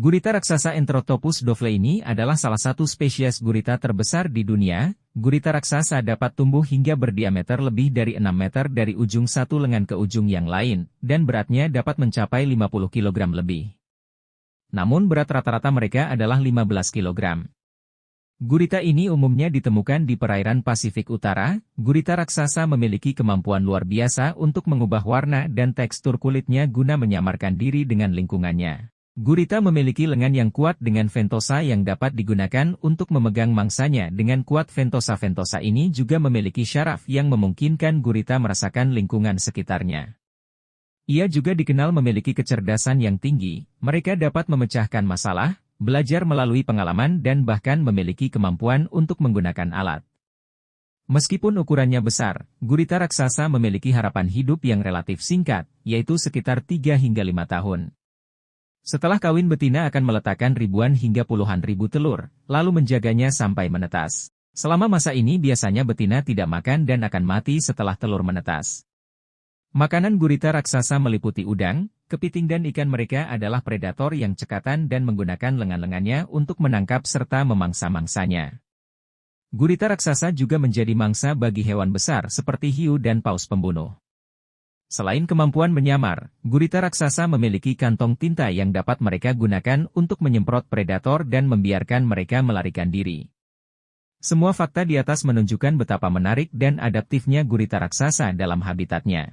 Gurita raksasa Enteroctopus dovleini adalah salah satu spesies gurita terbesar di dunia. Gurita raksasa dapat tumbuh hingga berdiameter lebih dari 6 meter dari ujung satu lengan ke ujung yang lain, dan beratnya dapat mencapai 50 kg lebih. Namun berat rata-rata mereka adalah 15 kg. Gurita ini umumnya ditemukan di perairan Pasifik Utara. Gurita raksasa memiliki kemampuan luar biasa untuk mengubah warna dan tekstur kulitnya guna menyamarkan diri dengan lingkungannya. Gurita memiliki lengan yang kuat dengan ventosa yang dapat digunakan untuk memegang mangsanya dengan kuat. Ventosa-ventosa ini juga memiliki syaraf yang memungkinkan gurita merasakan lingkungan sekitarnya. Ia juga dikenal memiliki kecerdasan yang tinggi. Mereka dapat memecahkan masalah, belajar melalui pengalaman dan bahkan memiliki kemampuan untuk menggunakan alat. Meskipun ukurannya besar, gurita raksasa memiliki harapan hidup yang relatif singkat, yaitu sekitar 3 hingga 5 tahun. Setelah kawin, betina akan meletakkan ribuan hingga puluhan ribu telur, lalu menjaganya sampai menetas. Selama masa ini biasanya betina tidak makan dan akan mati setelah telur menetas. Makanan gurita raksasa meliputi udang, kepiting dan ikan. Mereka adalah predator yang cekatan dan menggunakan lengan-lengannya untuk menangkap serta memangsa mangsanya. Gurita raksasa juga menjadi mangsa bagi hewan besar seperti hiu dan paus pembunuh. Selain kemampuan menyamar, gurita raksasa memiliki kantong tinta yang dapat mereka gunakan untuk menyemprot predator dan membiarkan mereka melarikan diri. Semua fakta di atas menunjukkan betapa menarik dan adaptifnya gurita raksasa dalam habitatnya.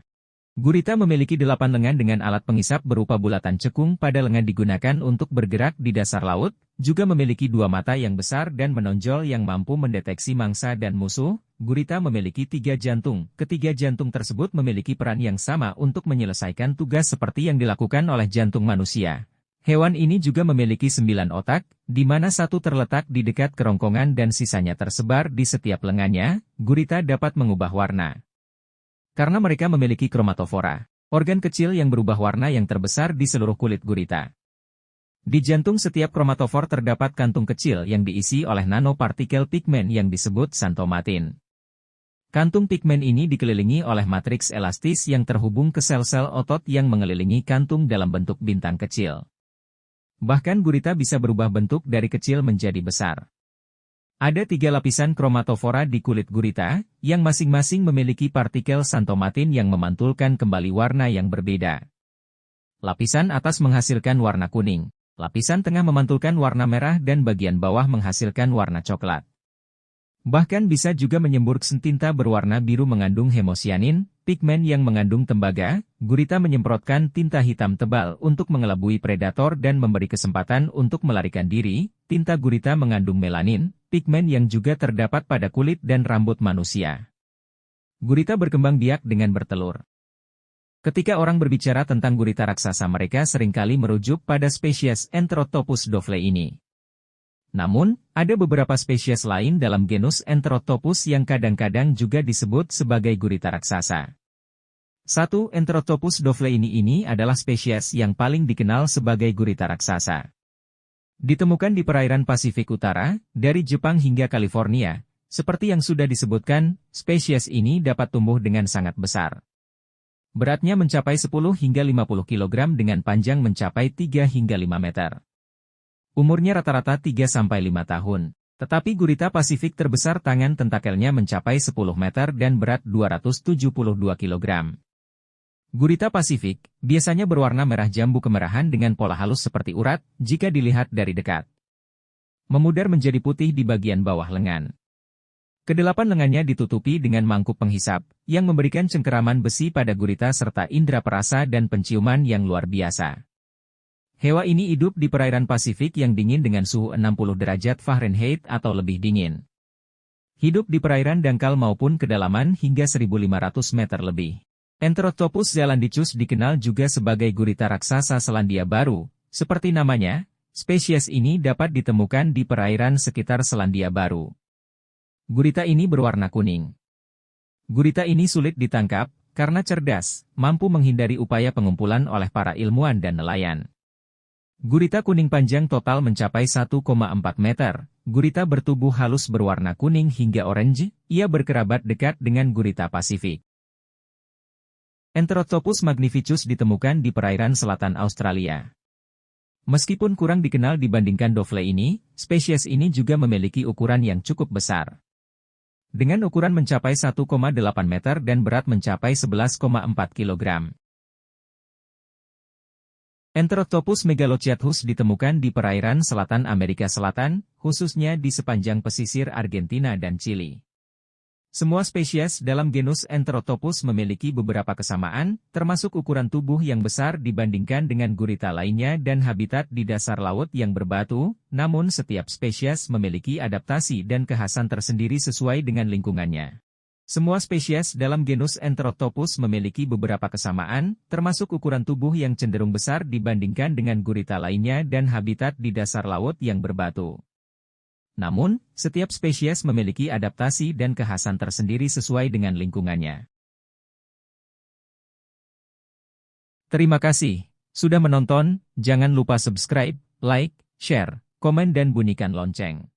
Gurita memiliki 8 lengan dengan alat pengisap berupa bulatan cekung pada lengan digunakan untuk bergerak di dasar laut, juga memiliki 2 mata yang besar dan menonjol yang mampu mendeteksi mangsa dan musuh. Gurita memiliki 3 jantung. Ketiga jantung tersebut memiliki peran yang sama untuk menyelesaikan tugas seperti yang dilakukan oleh jantung manusia. Hewan ini juga memiliki 9 otak, di mana 1 terletak di dekat kerongkongan dan sisanya tersebar di setiap lengannya. Gurita dapat mengubah warna. Karena mereka memiliki kromatofora, organ kecil yang berubah warna yang terbesar di seluruh kulit gurita. Di jantung setiap kromatofor terdapat kantung kecil yang diisi oleh nanopartikel pigmen yang disebut xanthomatin. Kantung pigmen ini dikelilingi oleh matriks elastis yang terhubung ke sel-sel otot yang mengelilingi kantung dalam bentuk bintang kecil. Bahkan gurita bisa berubah bentuk dari kecil menjadi besar. Ada 3 lapisan kromatofora di kulit gurita, yang masing-masing memiliki partikel xanthomatin yang memantulkan kembali warna yang berbeda. Lapisan atas menghasilkan warna kuning, lapisan tengah memantulkan warna merah dan bagian bawah menghasilkan warna coklat. Bahkan bisa juga menyembur tinta berwarna biru mengandung hemosianin, pigmen yang mengandung tembaga. Gurita menyemprotkan tinta hitam tebal untuk mengelabui predator dan memberi kesempatan untuk melarikan diri. Tinta gurita mengandung melanin, pigmen yang juga terdapat pada kulit dan rambut manusia. Gurita berkembang biak dengan bertelur. Ketika orang berbicara tentang gurita raksasa, mereka seringkali merujuk pada spesies Enteroctopus dovleini. Namun, ada beberapa spesies lain dalam genus Enteroctopus yang kadang-kadang juga disebut sebagai gurita raksasa. 1. Enteroctopus dovleini ini adalah spesies yang paling dikenal sebagai gurita raksasa. Ditemukan di perairan Pasifik Utara, dari Jepang hingga California. Seperti yang sudah disebutkan, spesies ini dapat tumbuh dengan sangat besar. Beratnya mencapai 10 hingga 50 kg dengan panjang mencapai 3 hingga 5 meter. Umurnya rata-rata 3-5 tahun. Tetapi gurita Pasifik terbesar tangan tentakelnya mencapai 10 meter dan berat 272 kg. Gurita Pasifik biasanya berwarna merah jambu kemerahan dengan pola halus seperti urat jika dilihat dari dekat. Memudar menjadi putih di bagian bawah lengan. Kedelapan lengannya ditutupi dengan mangkuk penghisap, yang memberikan cengkeraman besi pada gurita serta indera perasa dan penciuman yang luar biasa. Hewan ini hidup di perairan Pasifik yang dingin dengan suhu 60 derajat Fahrenheit atau lebih dingin. Hidup di perairan dangkal maupun kedalaman hingga 1.500 meter lebih. Enteroctopus zelandicus dikenal juga sebagai gurita raksasa Selandia Baru. Seperti namanya, spesies ini dapat ditemukan di perairan sekitar Selandia Baru. Gurita ini berwarna kuning. Gurita ini sulit ditangkap, karena cerdas, mampu menghindari upaya pengumpulan oleh para ilmuwan dan nelayan. Gurita kuning panjang total mencapai 1,4 meter. Gurita bertubuh halus berwarna kuning hingga orange, ia berkerabat dekat dengan gurita Pasifik. Enteroctopus magnificus ditemukan di perairan selatan Australia. Meskipun kurang dikenal dibandingkan dovle ini, spesies ini juga memiliki ukuran yang cukup besar. Dengan ukuran mencapai 1,8 meter dan berat mencapai 11,4 kilogram. Enteroctopus megalochaethus ditemukan di perairan selatan Amerika Selatan, khususnya di sepanjang pesisir Argentina dan Chili. Semua spesies dalam genus Enteroctopus memiliki beberapa kesamaan, termasuk ukuran tubuh yang besar dibandingkan dengan gurita lainnya dan habitat di dasar laut yang berbatu, namun setiap spesies memiliki adaptasi dan kekhasan tersendiri sesuai dengan lingkungannya. Semua spesies dalam genus Enteroctopus memiliki beberapa kesamaan, termasuk ukuran tubuh yang cenderung besar dibandingkan dengan gurita lainnya dan habitat di dasar laut yang berbatu. Namun, setiap spesies memiliki adaptasi dan kekhasan tersendiri sesuai dengan lingkungannya. Terima kasih sudah menonton, jangan lupa subscribe, like, share, komen dan bunyikan lonceng.